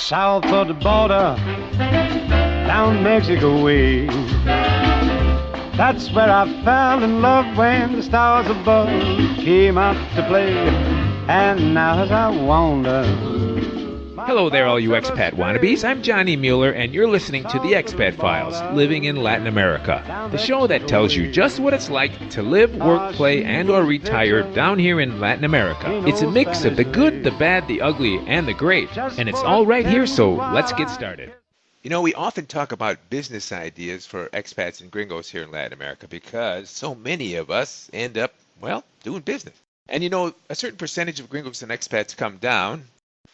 south of the border, down Mexico way. That's where I fell in love when the stars above came out to play. And now as I wander... Hello there, all you expat wannabes. I'm Johnny Mueller, and you're listening to the Expat Files, Living in Latin America, the show that tells you just what it's like to live, work, play, and or retire down here in Latin America. It's a mix of the good, the bad, the ugly, and the great, and it's all right here, so let's get started. You know, we often talk about business ideas for expats and gringos here in Latin America because so many of us end up, well, doing business. And you know, a certain percentage of gringos and expats come down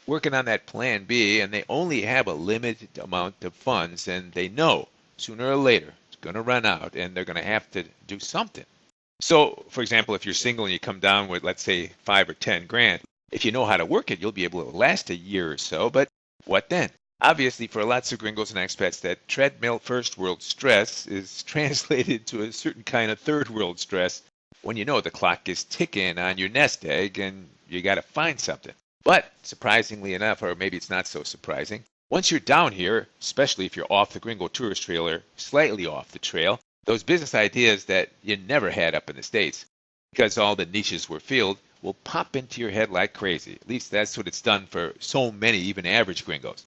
working on that plan B, and they only have a limited amount of funds, and they know sooner or later it's going to run out and they're going to have to do something. So, for example, if you're single and you come down with, let's say, 5 or 10 grand, if you know how to work it, you'll be able to last a year or so, but what then? Obviously, for lots of gringos and expats, that treadmill first world stress is translated to a certain kind of third world stress when you know the clock is ticking on your nest egg and you got to find something. But surprisingly enough, or maybe it's not so surprising, once you're down here, especially if you're off the Gringo tourist trail or slightly off the trail, those business ideas that you never had up in the States, because all the niches were filled, will pop into your head like crazy. At least that's what it's done for so many, even average gringos.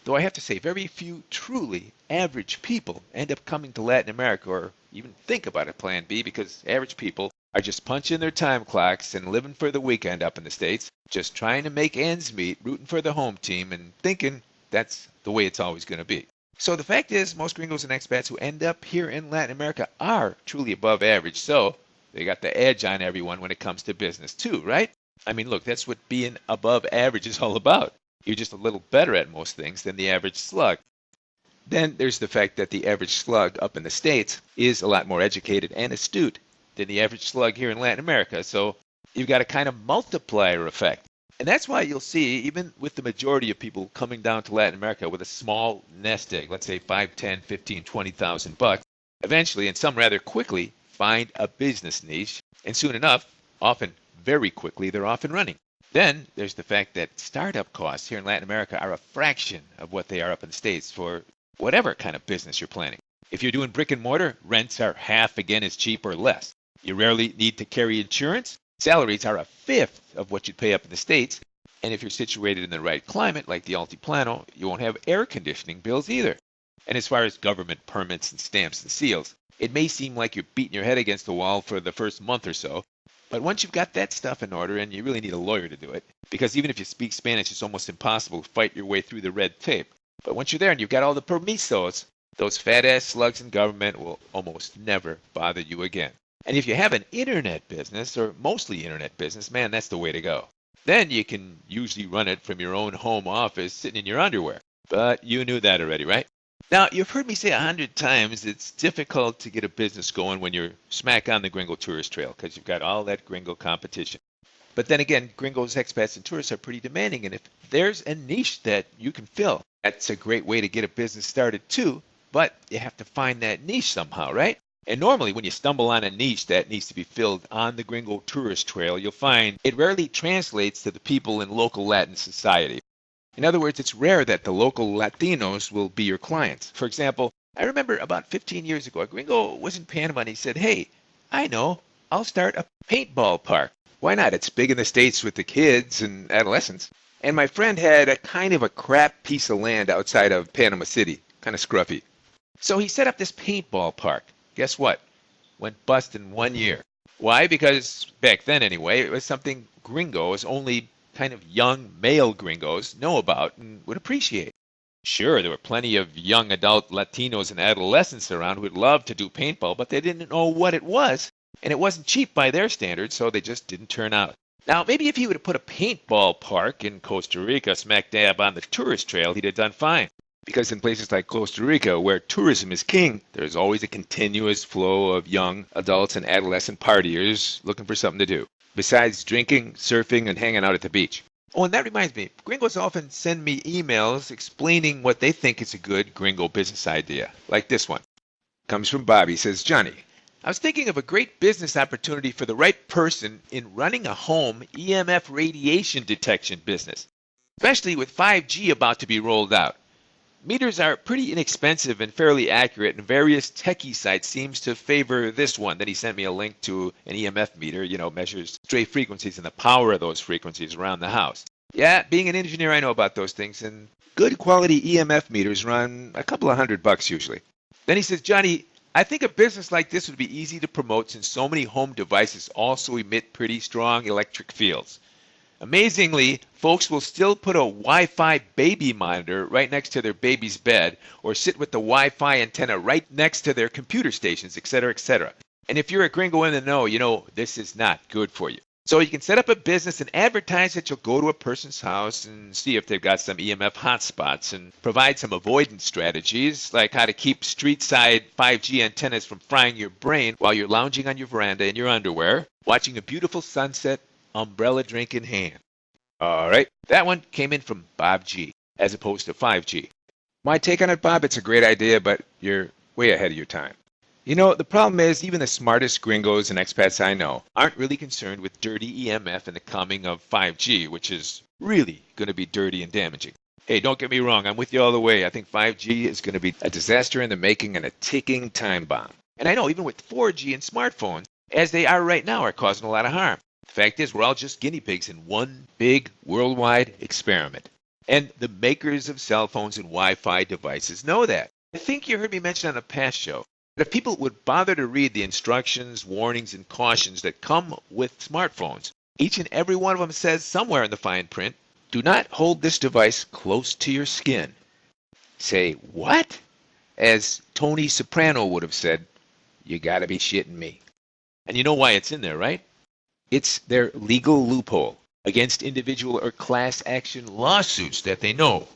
Though I have to say, very few truly average people end up coming to Latin America or even think about a plan B, because average people are just punching their time clocks and living for the weekend up in the States, just trying to make ends meet, rooting for the home team, and thinking that's the way it's always going to be. So the fact is, most gringos and expats who end up here in Latin America are truly above average, so they got the edge on everyone when it comes to business too, right? I mean, look, that's what being above average is all about. You're just a little better at most things than the average slug. Then there's the fact that the average slug up in the States is a lot more educated and astute than the average slug here in Latin America. So you've got a kind of multiplier effect. And that's why you'll see, even with the majority of people coming down to Latin America with a small nest egg, let's say 5, 10, 15, 20,000 bucks, eventually, and some rather quickly, find a business niche. And soon enough, often very quickly, they're off and running. Then there's the fact that startup costs here in Latin America are a fraction of what they are up in the States for whatever kind of business you're planning. If you're doing brick and mortar, rents are half again as cheap or less. You rarely need to carry insurance. Salaries are a fifth of what you'd pay up in the States. And if you're situated in the right climate, like the Altiplano, you won't have air conditioning bills either. And as far as government permits and stamps and seals, it may seem like you're beating your head against the wall for the first month or so. But once you've got that stuff in order, and you really need a lawyer to do it, because even if you speak Spanish, it's almost impossible to fight your way through the red tape. But once you're there and you've got all the permisos, those fat-ass slugs in government will almost never bother you again. And if you have an internet business, or mostly internet business, man, that's the way to go. Then you can usually run it from your own home office sitting in your underwear. But you knew that already, right? Now, you've heard me say 100 times it's difficult to get a business going when you're smack on the Gringo tourist trail because you've got all that Gringo competition. But then again, gringos, expats, and tourists are pretty demanding, and if there's a niche that you can fill, that's a great way to get a business started too, but you have to find that niche somehow, right? And normally when you stumble on a niche that needs to be filled on the Gringo tourist trail, you'll find it rarely translates to the people in local Latin society. In other words, it's rare that the local Latinos will be your clients. For example, I remember about 15 years ago, a gringo was in Panama and he said, "Hey, I know, I'll start a paintball park. Why not? It's big in the States with the kids and adolescents." And my friend had a kind of a crap piece of land outside of Panama City, kind of scruffy. So he set up this paintball park. Guess what? Went bust in 1 year. Why? Because back then anyway, it was something gringos, only kind of young male gringos, know about and would appreciate. Sure, there were plenty of young adult Latinos and adolescents around who would love to do paintball, but they didn't know what it was, and it wasn't cheap by their standards, so they just didn't turn out. Now, maybe if he would have put a paintball park in Costa Rica smack dab on the tourist trail, he'd have done fine. Because in places like Costa Rica, where tourism is king, there's always a continuous flow of young adults and adolescent partiers looking for something to do, besides drinking, surfing, and hanging out at the beach. Oh, and that reminds me, gringos often send me emails explaining what they think is a good gringo business idea, like this one. Comes from Bobby, says, "Johnny, I was thinking of a great business opportunity for the right person in running a home EMF radiation detection business. especially with 5G about to be rolled out. Meters are pretty inexpensive and fairly accurate, and various techie sites seems to favor this one. Then he sent me a link to an EMF meter, measures stray frequencies and the power of those frequencies around the house. Yeah, being an engineer, I know about those things, and good quality EMF meters run a couple of $100 usually. Then he says, Johnny, I think a business like this would be easy to promote since so many home devices also emit pretty strong electric fields. Amazingly, folks will still put a Wi-Fi baby monitor right next to their baby's bed or sit with the Wi-Fi antenna right next to their computer stations, etc., etc. And if you're a gringo in the know, you know this is not good for you. So you can set up a business and advertise that you'll go to a person's house and see if they've got some EMF hotspots and provide some avoidance strategies like how to keep street-side 5G antennas from frying your brain while you're lounging on your veranda in your underwear, watching a beautiful sunset, umbrella drink in hand. All right, that one came in from Bob G, as opposed to 5G. My take on it, Bob, it's a great idea, but you're way ahead of your time. You know, the problem is even the smartest gringos and expats I know aren't really concerned with dirty EMF and the coming of 5G, which is really going to be dirty and damaging. Hey, don't get me wrong, I'm with you all the way. I think 5G is going to be a disaster in the making and a ticking time bomb. And I know even with 4G and smartphones, as they are right now, are causing a lot of harm. The fact is, we're all just guinea pigs in one big worldwide experiment. And the makers of cell phones and Wi-Fi devices know that. I think you heard me mention on a past show that if people would bother to read the instructions, warnings, and cautions that come with smartphones, each and every one of them says somewhere in the fine print, do not hold this device close to your skin. Say, what? As Tony Soprano would have said, you gotta be shitting me. And you know why it's in there, right? It's their legal loophole against individual or class action lawsuits that they know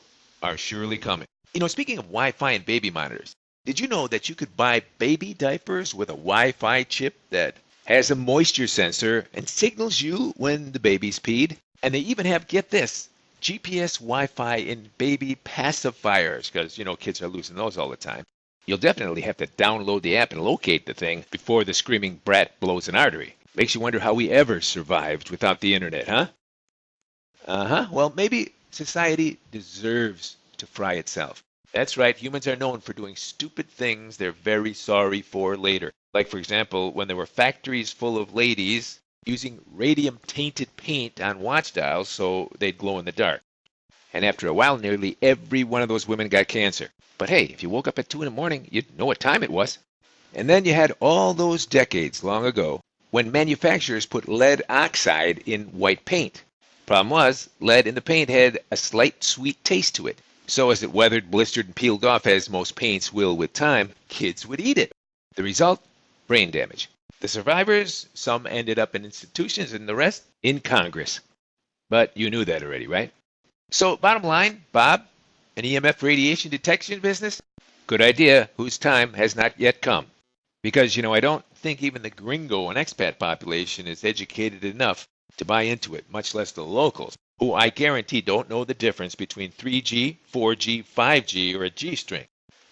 are surely coming. You know, speaking of Wi-Fi and baby monitors, did you know that you could buy baby diapers with a Wi-Fi chip that has a moisture sensor and signals you when the baby's peed? And they even have, get this, GPS Wi-Fi in baby pacifiers, because, you know, kids are losing those all the time. You'll definitely have to download the app and locate the thing before the screaming brat blows an artery. Makes you wonder how we ever survived without the internet, huh? Well, maybe society deserves to fry itself. That's right, humans are known for doing stupid things they're very sorry for later. Like, for example, when there were factories full of ladies using radium-tainted paint on watch dials so they'd glow in the dark. And after a while, nearly every one of those women got cancer. But hey, if you woke up at 2 in the morning, you'd know what time it was. And then you had all those decades long ago when manufacturers put lead oxide in white paint. Problem was, lead in the paint had a slight sweet taste to it. So as it weathered, blistered, and peeled off, as most paints will with time, kids would eat it. The result? Brain damage. The survivors, some ended up in institutions and the rest in Congress. But you knew that already, right? So bottom line, Bob, an EMF radiation detection business? Good idea, whose time has not yet come. Because, you know, I don't think even the gringo and expat population is educated enough to buy into it, much less the locals, who I guarantee don't know the difference between 3G, 4G, 5G, or a G string.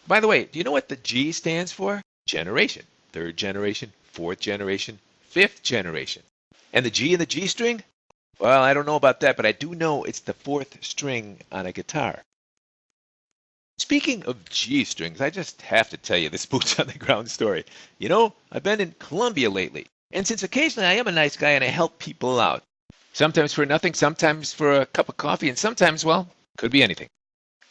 By the way, do you know what the G stands for? Generation. Third generation, fourth generation, fifth generation. And the G in the G string? Well, I don't know about that, but I do know it's the fourth string on a guitar. Speaking of G strings, I just have to tell you this boots on the ground story. You know, I've been in Colombia lately, and since occasionally I am a nice guy and I help people out, sometimes for nothing, sometimes for a cup of coffee, and sometimes, well, could be anything.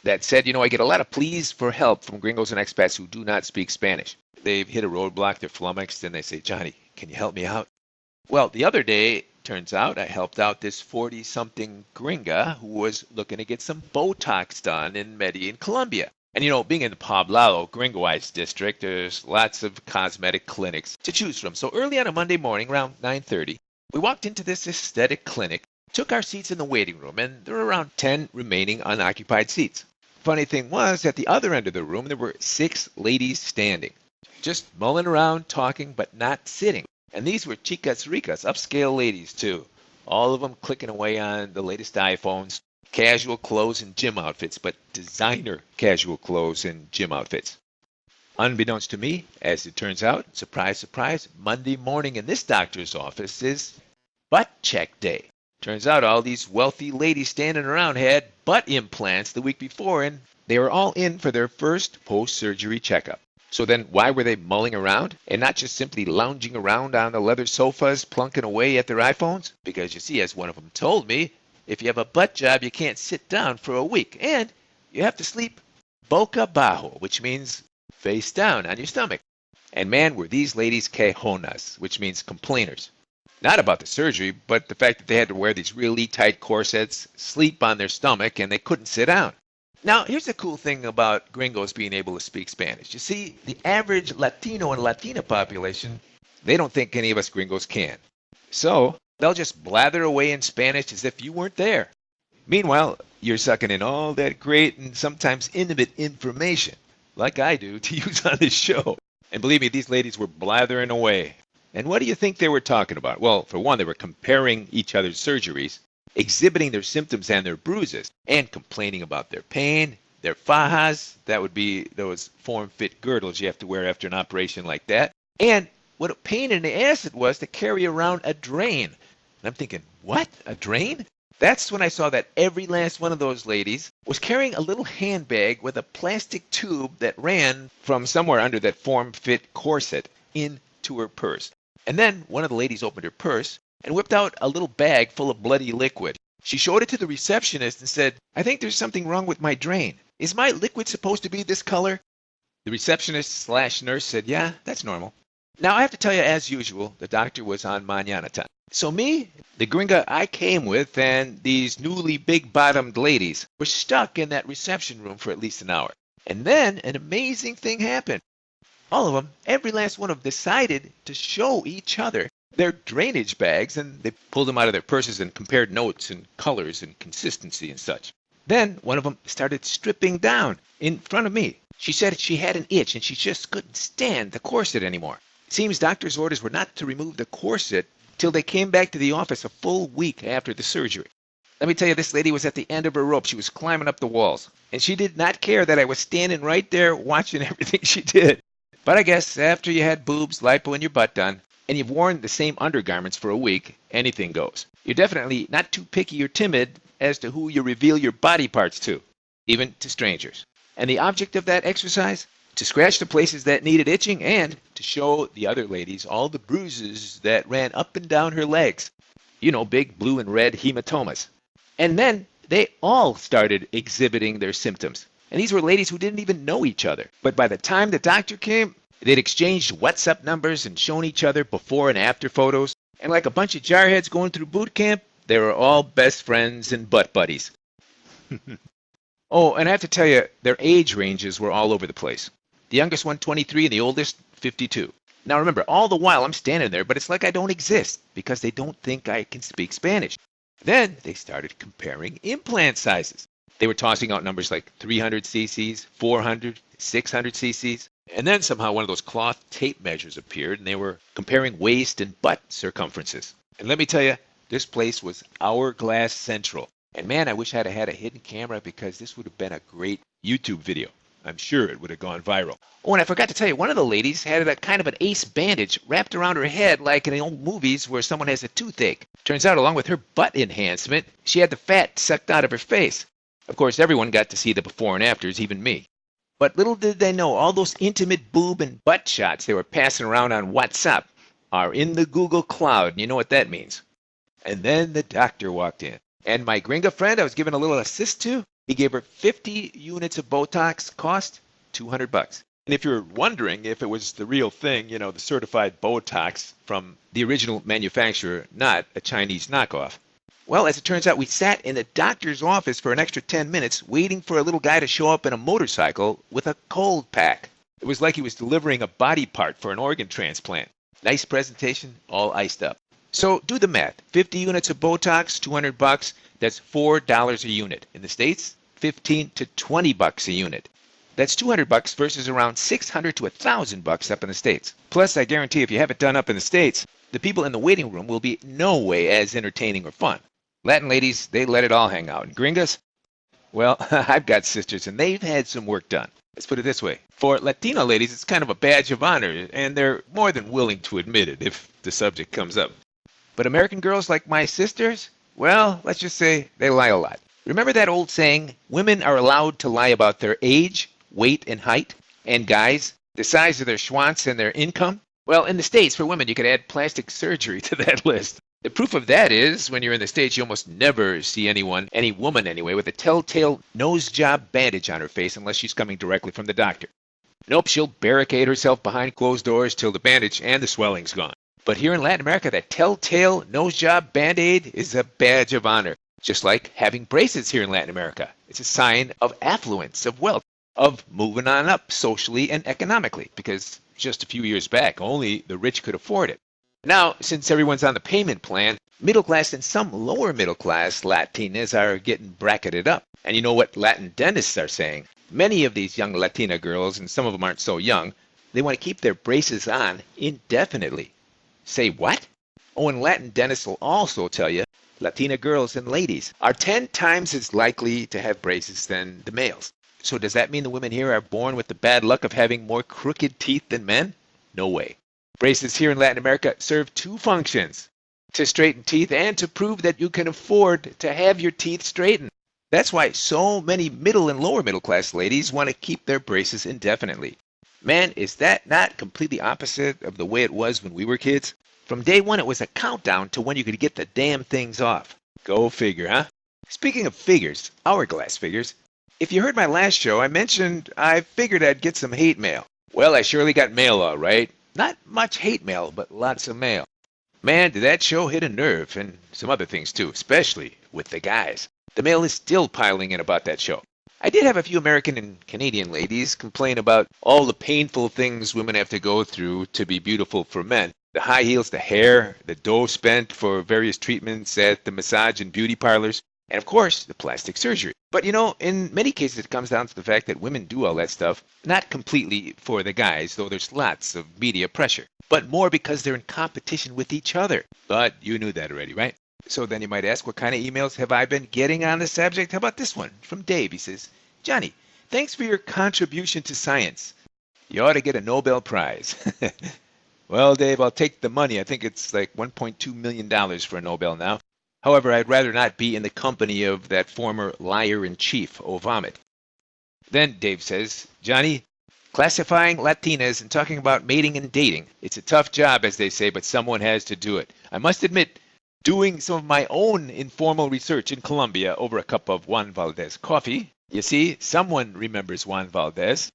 That said, you know, I get a lot of pleas for help from gringos and expats who do not speak Spanish. They've hit a roadblock, they're flummoxed, and they say, Johnny, can you help me out? Well, the other day, turns out I helped out this 40-something gringa who was looking to get some Botox done in Medellin, Colombia. And, you know, being in the Poblado, gringoized district, there's lots of cosmetic clinics to choose from. So early on a Monday morning, around 9:30, we walked into this aesthetic clinic, took our seats in the waiting room, and there were around 10 remaining unoccupied seats. Funny thing was, at the other end of the room, there were 6 ladies standing, just mulling around, talking, but not sitting. And these were chicas ricas, upscale ladies, too. All of them clicking away on the latest iPhones, casual clothes and gym outfits, but designer casual clothes and gym outfits. Unbeknownst to me, as it turns out, surprise, surprise, Monday morning in this doctor's office is butt check day. Turns out all these wealthy ladies standing around had butt implants the week before, and they were all in for their first post-surgery checkup. So then why were they mulling around and not just simply lounging around on the leather sofas plunking away at their iPhones? Because you see, as one of them told me, if you have a butt job, you can't sit down for a week, and you have to sleep boca abajo, which means face down on your stomach. And man, were these ladies quejonas, which means complainers. Not about the surgery, but the fact that they had to wear these really tight corsets, sleep on their stomach, and they couldn't sit down. Now, here's the cool thing about gringos being able to speak Spanish. You see, the average Latino and Latina population, they don't think any of us gringos can. So, they'll just blather away in Spanish as if you weren't there. Meanwhile, you're sucking in all that great and sometimes intimate information, like I do, to use on this show. And believe me, these ladies were blathering away. And what do you think they were talking about? Well, for one, they were comparing each other's surgeries, exhibiting their symptoms and their bruises, and complaining about their pain, their fajas, that would be those form-fit girdles you have to wear after an operation like that, and what a pain in the ass it was to carry around a drain. And I'm thinking, what? A drain? That's when I saw that every last one of those ladies was carrying a little handbag with a plastic tube that ran from somewhere under that form-fit corset into her purse. And then one of the ladies opened her purse and whipped out a little bag full of bloody liquid. She showed it to the receptionist and said, "I think there's something wrong with my drain. Is my liquid supposed to be this color?" The receptionist/nurse said, "Yeah, that's normal." Now, I have to tell you, as usual, the doctor was on mañana time. So me, the gringa I came with, and these newly big-bottomed ladies were stuck in that reception room for at least an hour. And then an amazing thing happened. All of them, every last one of them, decided to show each other their drainage bags, and they pulled them out of their purses and compared notes and colors and consistency and such. Then one of them started stripping down in front of me. She said she had an itch and she just couldn't stand the corset anymore. It seems doctor's orders were not to remove the corset till they came back to the office a full week after the surgery. Let me tell you, this lady was at the end of her rope. She was climbing up the walls, and she did not care that I was standing right there watching everything she did. But I guess after you had boobs, lipo, and your butt done, and you've worn the same undergarments for a week, anything goes. You're definitely not too picky or timid as to who you reveal your body parts to, even to strangers. And the object of that exercise? To scratch the places that needed itching and to show the other ladies all the bruises that ran up and down her legs. You know, big blue and red hematomas. And then they all started exhibiting their symptoms. And these were ladies who didn't even know each other. But by the time the doctor came, they'd exchanged WhatsApp numbers and shown each other before and after photos. And like a bunch of jarheads going through boot camp, they were all best friends and butt buddies. Oh, and I have to tell you, their age ranges were all over the place. The youngest one, 23, and the oldest, 52. Now remember, all the while I'm standing there, but it's like I don't exist because they don't think I can speak Spanish. Then they started comparing implant sizes. They were tossing out numbers like 300 cc's, 400, 600 cc's. And then somehow one of those cloth tape measures appeared, and they were comparing waist and butt circumferences. And let me tell you, this place was hourglass central. And man, I wish I'd have had a hidden camera because this would have been a great YouTube video. I'm sure it would have gone viral. Oh, and I forgot to tell you, one of the ladies had a kind of an ace bandage wrapped around her head like in the old movies where someone has a toothache. Turns out, along with her butt enhancement, she had the fat sucked out of her face. Of course, everyone got to see the before and afters, even me. But little did they know, all those intimate boob and butt shots they were passing around on WhatsApp are in the Google Cloud, and you know what that means. And then the doctor walked in. And my gringa friend I was giving a little assist to, he gave her 50 units of Botox, cost $200. And if you're wondering if it was the real thing, you know, the certified Botox from the original manufacturer, not a Chinese knockoff. Well, as it turns out, we sat in the doctor's office for an extra 10 minutes waiting for a little guy to show up in a motorcycle with a cold pack. It was like he was delivering a body part for an organ transplant. Nice presentation, all iced up. So do the math. 50 units of Botox, $200. That's $4 a unit. In the States, $15 to $20 a unit. That's $200 versus around $600 to $1,000 up in the States. Plus, I guarantee if you have it done up in the States, the people in the waiting room will be no way as entertaining or fun. Latin ladies, they let it all hang out. And gringas? Well, I've got sisters, and they've had some work done. Let's put it this way. For Latino ladies, it's kind of a badge of honor, and they're more than willing to admit it if the subject comes up. But American girls like my sisters, Well, let's just say they lie a lot. Remember that old saying, women are allowed to lie about their age, weight, and height? And guys, the size of their schwanz and their income? Well, in the States, for women, you could add plastic surgery to that list. The proof of that is, when you're in the States, you almost never see anyone, any woman anyway, with a telltale nose job bandage on her face unless she's coming directly from the doctor. Nope, she'll barricade herself behind closed doors till the bandage and the swelling's gone. But here in Latin America, that telltale nose job band-aid is a badge of honor. Just like having braces here in Latin America. It's a sign of affluence, of wealth, of moving on up socially and economically, because just a few years back, only the rich could afford it. Now, since everyone's on the payment plan, middle class and some lower middle class Latinas are getting bracketed up. And you know what Latin dentists are saying? Many of these young Latina girls, and some of them aren't so young, they want to keep their braces on indefinitely. Say what? Oh, and Latin dentists will also tell you Latina girls and ladies are 10 times as likely to have braces than the males. So does that mean the women here are born with the bad luck of having more crooked teeth than men? No way. Braces here in Latin America serve two functions: to straighten teeth and to prove that you can afford to have your teeth straightened. That's why so many middle and lower middle class ladies want to keep their braces indefinitely. Man, is that not completely opposite of the way it was when we were kids? From day one, it was a countdown to when you could get the damn things off. Go figure, huh? Speaking of figures, hourglass figures, if you heard my last show, I mentioned I figured I'd get some hate mail. Well, I surely got mail all right. Not much hate mail, but lots of mail. Man, did that show hit a nerve, and some other things too, especially with the guys. The mail is still piling in about that show. I did have a few American and Canadian ladies complain about all the painful things women have to go through to be beautiful for men. The high heels, the hair, the dough spent for various treatments at the massage and beauty parlors, and of course, the plastic surgery. But you know, in many cases it comes down to the fact that women do all that stuff, not completely for the guys, though there's lots of media pressure, but more because they're in competition with each other. But you knew that already, right? So then you might ask, what kind of emails have I been getting on the subject? How about this one from Dave? He says, Johnny, thanks for your contribution to science. You ought to get a Nobel Prize. Well, Dave, I'll take the money. I think it's like $1.2 million for a Nobel now. However, I'd rather not be in the company of that former liar-in-chief, Ovomit. Then Dave says, Johnny, classifying Latinas and talking about mating and dating. It's a tough job, as they say, but someone has to do it. I must admit, doing some of my own informal research in Colombia over a cup of Juan Valdez coffee. You see, someone remembers Juan Valdez.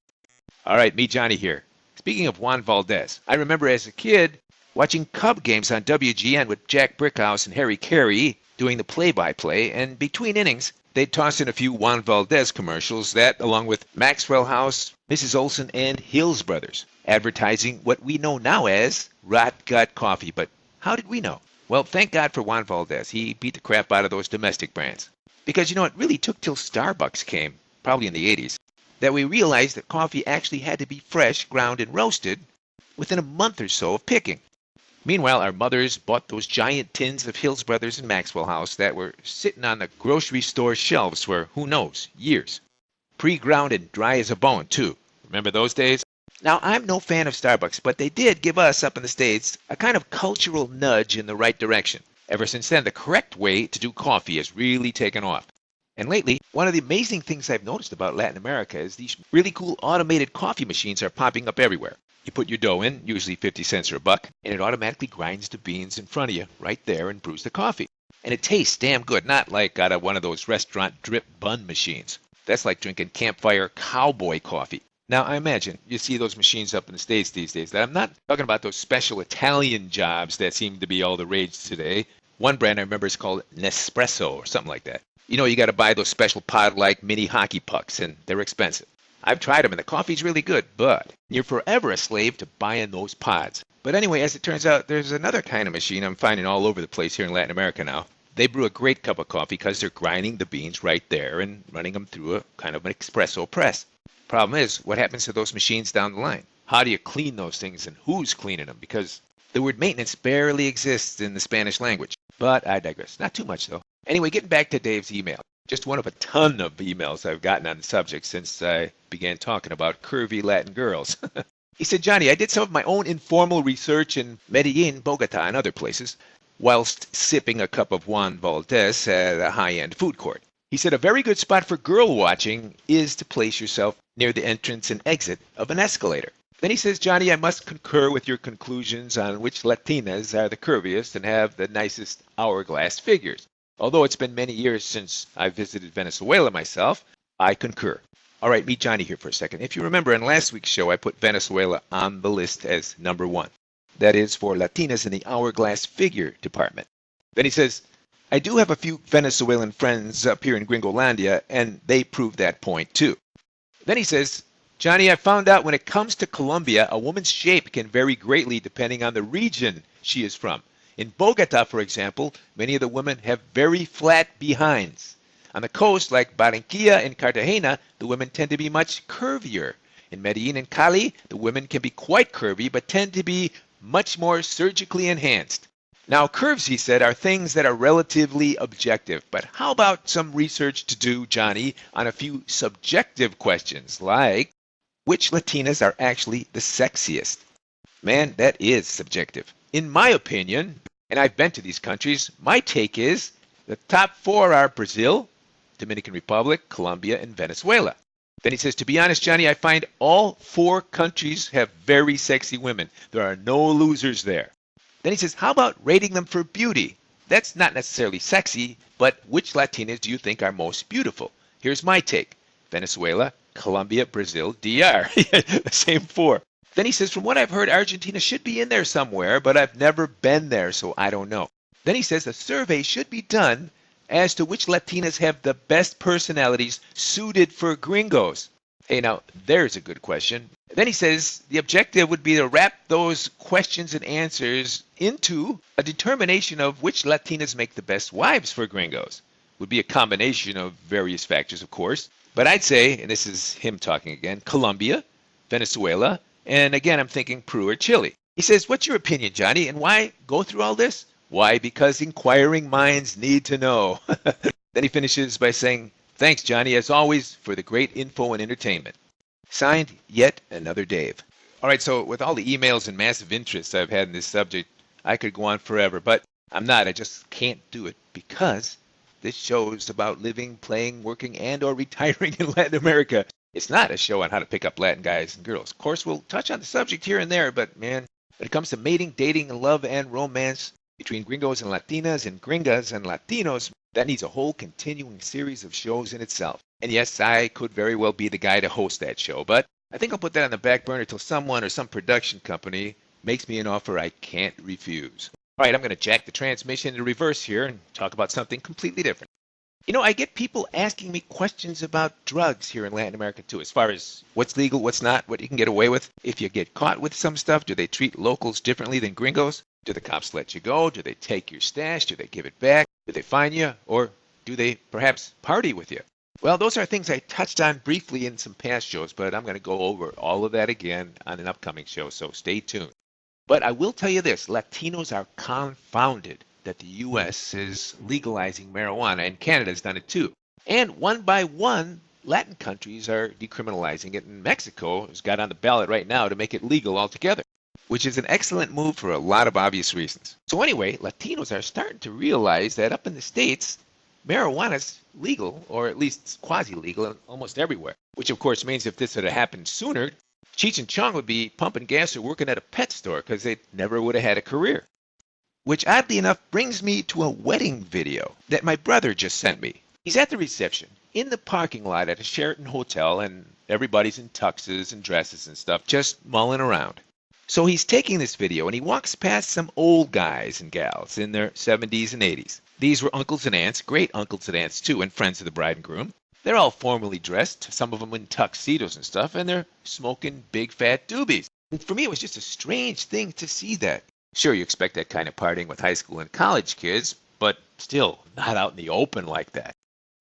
All right, me, Johnny, here. Speaking of Juan Valdez, I remember as a kid watching Cub games on WGN with Jack Brickhouse and Harry Carey doing the play-by-play, and between innings, they'd toss in a few Juan Valdez commercials that, along with Maxwell House, Mrs. Olson, and Hills Brothers, advertising what we know now as Rot Gut Coffee. But how did we know? Well, thank God for Juan Valdez. He beat the crap out of those domestic brands. Because, you know, it really took till Starbucks came, probably in the 80s, that we realized that coffee actually had to be fresh, ground, and roasted within a month or so of picking. Meanwhile, our mothers bought those giant tins of Hills Brothers and Maxwell House that were sitting on the grocery store shelves for, who knows, years. Pre-ground and dry as a bone, too. Remember those days? Now, I'm no fan of Starbucks, but they did give us up in the States a kind of cultural nudge in the right direction. Ever since then, the correct way to do coffee has really taken off. And lately, one of the amazing things I've noticed about Latin America is these really cool automated coffee machines are popping up everywhere. You put your dough in, usually 50 cents or a buck, and it automatically grinds the beans in front of you right there and brews the coffee. And it tastes damn good, not like out of one of those restaurant drip bun machines. That's like drinking campfire cowboy coffee. Now, I imagine you see those machines up in the States these days. That I'm not talking about those special Italian jobs that seem to be all the rage today. One brand I remember is called Nespresso or something like that. You know, you got to buy those special pod-like mini hockey pucks, and they're expensive. I've tried them, and the coffee's really good, but you're forever a slave to buying those pods. But anyway, as it turns out, there's another kind of machine I'm finding all over the place here in Latin America now. They brew a great cup of coffee because they're grinding the beans right there and running them through a kind of an espresso press. Problem is, what happens to those machines down the line? How do you clean those things, and who's cleaning them? Because the word maintenance barely exists in the Spanish language. But I digress. Not too much, though. Anyway, getting back to Dave's email. Just one of a ton of emails I've gotten on the subject since I began talking about curvy Latin girls. He said, Johnny, I did some of my own informal research in Medellin, Bogota, and other places. whilst sipping a cup of Juan Valdez at a high-end food court. He said a very good spot for girl watching is to place yourself near the entrance and exit of an escalator. Then he says, Johnny, I must concur with your conclusions on which Latinas are the curviest and have the nicest hourglass figures. Although it's been many years since I visited Venezuela myself, I concur. All right, meet Johnny here for a second. If you remember in last week's show, I put Venezuela on the list as number 1. That is for Latinas in the hourglass figure department. Then he says, I do have a few Venezuelan friends up here in Gringolandia, and they prove that point too. Then he says, Johnny, I found out when it comes to Colombia, a woman's shape can vary greatly depending on the region she is from. In Bogota, for example, many of the women have very flat behinds. On the coast, like Barranquilla and Cartagena, the women tend to be much curvier. In Medellin and Cali, the women can be quite curvy, but tend to be much more surgically enhanced. Now, curves, he said, are things that are relatively objective. But how about some research to do, Johnny, on a few subjective questions, like which Latinas are actually the sexiest? Man, that is subjective. In my opinion, and I've been to these countries, my take is the top 4 are Brazil, Dominican Republic, Colombia, and Venezuela. Then he says, to be honest, Johnny, I find all 4 countries have very sexy women. There are no losers there. Then he says, how about rating them for beauty? That's not necessarily sexy, but which Latinas do you think are most beautiful? Here's my take. Venezuela, Colombia, Brazil, DR. The same 4. Then he says, from what I've heard, Argentina should be in there somewhere, but I've never been there, so I don't know. Then he says a survey should be done as to which Latinas have the best personalities suited for gringos. Hey, now, there's a good question. Then he says the objective would be to wrap those questions and answers into a determination of which Latinas make the best wives for gringos. Would be a combination of various factors, of course. But I'd say, and this is him talking again, Colombia, Venezuela, and again, I'm thinking Peru or Chile. He says, what's your opinion, Johnny, and why go through all this? Why? Because inquiring minds need to know. Then he finishes by saying, thanks, Johnny, as always, for the great info and entertainment. Signed, yet another Dave. All right, so with all the emails and massive interest I've had in this subject, I could go on forever, but I'm not. I just can't do it because this show is about living, playing, working, and or retiring in Latin America. It's not a show on how to pick up Latin guys and girls. Of course, we'll touch on the subject here and there, but man, when it comes to mating, dating, love, and romance between gringos and Latinas and gringas and Latinos, that needs a whole continuing series of shows in itself. And yes, I could very well be the guy to host that show, but I think I'll put that on the back burner till someone or some production company makes me an offer I can't refuse. All right, I'm going to jack the transmission into reverse here and talk about something completely different. You know, I get people asking me questions about drugs here in Latin America too, as far as what's legal, what's not, what you can get away with. If you get caught with some stuff, do they treat locals differently than gringos? Do the cops let you go? Do they take your stash? Do they give it back? Do they fine you? Or do they perhaps party with you? Well, those are things I touched on briefly in some past shows, but I'm going to go over all of that again on an upcoming show, so stay tuned. But I will tell you this, Latinos are confounded that the U.S. is legalizing marijuana, and Canada's done it too. And one by one, Latin countries are decriminalizing it, and Mexico has got on the ballot right now to make it legal altogether, which is an excellent move for a lot of obvious reasons. So anyway, Latinos are starting to realize that up in the States, marijuana's legal, or at least quasi-legal, almost everywhere. Which of course means if this had happened sooner, Cheech and Chong would be pumping gas or working at a pet store because they never would have had a career. Which oddly enough brings me to a wedding video that my brother just sent me. He's at the reception in the parking lot at a Sheraton hotel, and everybody's in tuxes and dresses and stuff, just mulling around. So he's taking this video and he walks past some old guys and gals in their 70s and 80s. These were uncles and aunts, great uncles and aunts too, and friends of the bride and groom. They're all formally dressed, some of them in tuxedos and stuff, and they're smoking big fat doobies. And for me, it was just a strange thing to see that. Sure, you expect that kind of partying with high school and college kids, but still not out in the open like that.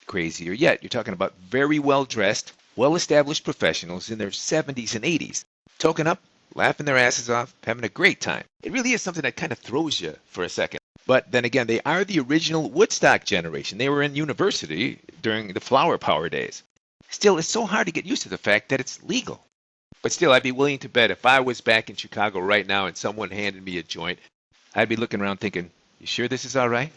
Crazier yet, you're talking about very well-dressed, well-established professionals in their 70s and 80s, token up, laughing their asses off, having a great time. It really is something that kind of throws you for a second. But then again, they are the original Woodstock generation. They were in university during the flower power days. Still, it's so hard to get used to the fact that it's legal. But still, I'd be willing to bet if I was back in Chicago right now and someone handed me a joint, I'd be looking around thinking, You sure this is all right?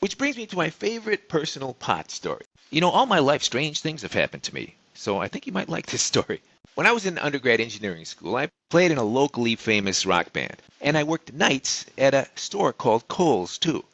Which brings me to my favorite personal pot story. You know, all my life, strange things have happened to me, so I think you might like this story. When I was in undergrad engineering school, I played in a locally famous rock band, and I worked nights at a store called Kohl's, too.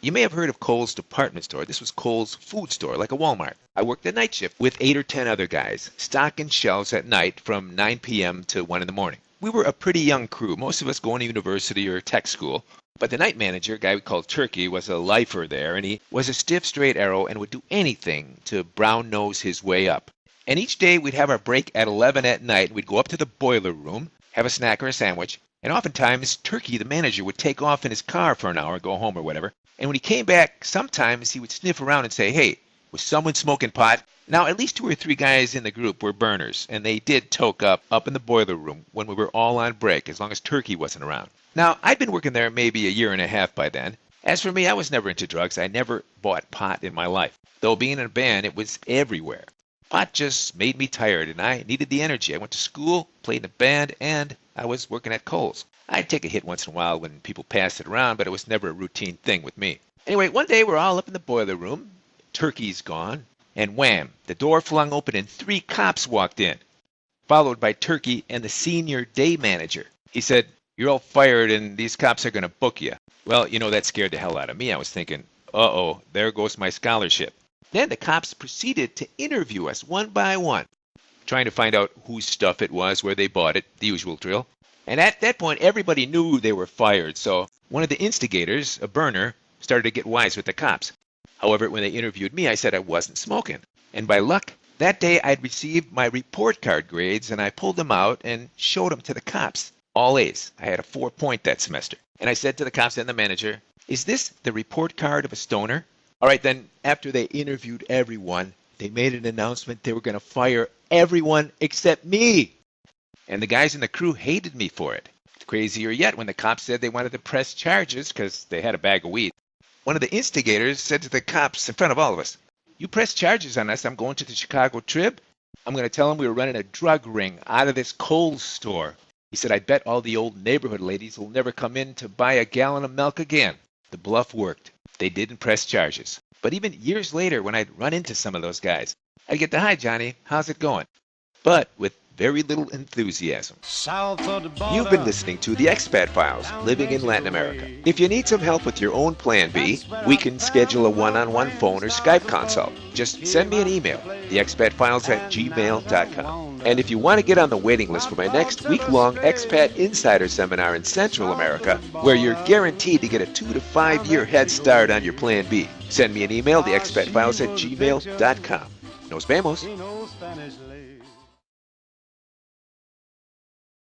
You may have heard of Kohl's department store. This was Kohl's food store, like a Walmart. I worked the night shift with 8 or 10 other guys, stocking shelves at night from 9 p.m. to 1 in the morning. We were a pretty young crew, most of us going to university or tech school. But the night manager, a guy we called Turkey, was a lifer there, and he was a stiff, straight arrow and would do anything to brown nose his way up. And each day we'd have our break at 11 at night. We'd go up to the boiler room, have a snack or a sandwich, and oftentimes Turkey, the manager, would take off in his car for an hour, go home or whatever. And when he came back, sometimes he would sniff around and say, "Hey, was someone smoking pot?" Now, at least 2 or 3 guys in the group were burners, and they did toke up in the boiler room when we were all on break, as long as Turkey wasn't around. Now, I'd been working there maybe a year and a half by then. As for me, I was never into drugs. I never bought pot in my life. Though being in a band, it was everywhere. Pot just made me tired, and I needed the energy. I went to school, played in a band, and I was working at Kohl's. I'd take a hit once in a while when people passed it around, but it was never a routine thing with me. Anyway, one day we're all up in the boiler room. Turkey's gone. And wham, the door flung open and 3 cops walked in, followed by Turkey and the senior day manager. He said, "You're all fired and these cops are going to book you." Well, you know, that scared the hell out of me. I was thinking, uh-oh, there goes my scholarship. Then the cops proceeded to interview us one by one, trying to find out whose stuff it was, where they bought it, the usual drill. And at that point, everybody knew they were fired, so one of the instigators, a burner, started to get wise with the cops. However, when they interviewed me, I said I wasn't smoking. And by luck, that day I'd received my report card grades, and I pulled them out and showed them to the cops. All A's. I had a 4-point that semester. And I said to the cops and the manager, "Is this the report card of a stoner?" All right, then, after they interviewed everyone, they made an announcement they were going to fire everyone except me. And the guys in the crew hated me for it. Crazier yet when the cops said they wanted to press charges because they had a bag of weed. One of the instigators said to the cops in front of all of us, "You press charges on us, I'm going to the Chicago Trib. I'm going to tell them we were running a drug ring out of this Kohl's store." He said, "I bet all the old neighborhood ladies will never come in to buy a gallon of milk again." The bluff worked. They didn't press charges. But even years later, when I'd run into some of those guys, I'd get the, "Hi, Johnny, how's it going?" But with very little enthusiasm. You've been listening to the Expat Files, living in Latin America. If you need some help with your own plan B, we can schedule a one-on-one phone or Skype consult. Just send me an email, theexpatfiles@gmail.com. And if you want to get on the waiting list for my next week-long Expat Insider Seminar in Central America, where you're guaranteed to get a 2 to 5 year head start on your plan B, send me an email, theexpatfiles@gmail.com. Nos vemos.